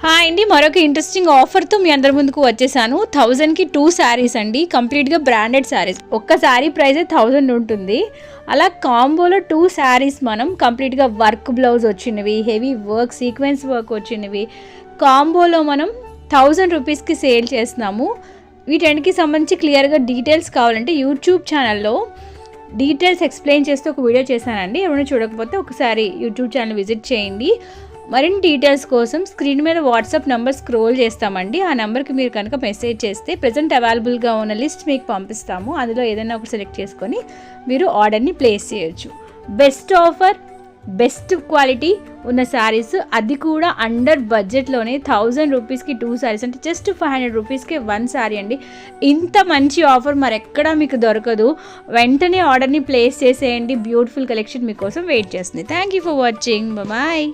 Hi అండి, మరొక interesting ఆఫర్తో మీ అందరి ముందుకు వచ్చేసాను. 1000కి 2 శారీస్ అండి, కంప్లీట్గా బ్రాండెడ్ శారీస్. ఒక్క శారీ ప్రైస్ 1000 ఉంటుంది. అలా కాంబోలో 2 శారీస్ మనం కంప్లీట్గా వర్క్ బ్లౌజ్ వచ్చినవి, హెవీ వర్క్ సీక్వెన్స్ వర్క్ వచ్చినవి కాంబోలో మనం 1000 రూపీస్కి సేల్ చేస్తున్నాము. వీటన్నిటికి సంబంధించి క్లియర్గా డీటెయిల్స్ కావాలంటే యూట్యూబ్ ఛానల్లో డీటెయిల్స్ ఎక్స్ప్లెయిన్ చేస్తూ ఒక వీడియో చేశానండి. ఎవరైనా చూడకపోతే ఒకసారి యూట్యూబ్ ఛానల్ విజిట్ చేయండి. మరిన్ని డీటెయిల్స్ కోసం స్క్రీన్ మీద వాట్సాప్ నెంబర్ స్క్రోల్ చేస్తామండి. ఆ నెంబర్కి మీరు కనుక మెసేజ్ చేస్తే ప్రజెంట్ అవైలబుల్గా ఉన్న లిస్ట్ మీకు పంపిస్తాము. అందులో ఏదైనా ఒకటి సెలెక్ట్ చేసుకొని మీరు ఆర్డర్ని ప్లేస్ చేయొచ్చు. బెస్ట్ ఆఫర్, బెస్ట్ క్వాలిటీ ఉన్న శారీస్, అది కూడా అండర్ బడ్జెట్లోనే 1000 రూపీస్కి 2 శారీస్, అంటే జస్ట్ 500 రూపీస్కి 1 శారీ అండి. ఇంత మంచి ఆఫర్ మరెక్కడా మీకు దొరకదు. వెంటనే ఆర్డర్ని ప్లేస్ చేసేయండి. బ్యూటిఫుల్ కలెక్షన్ మీకోసం వెయిట్ చేస్తుంది. Thank you for watching. Bye.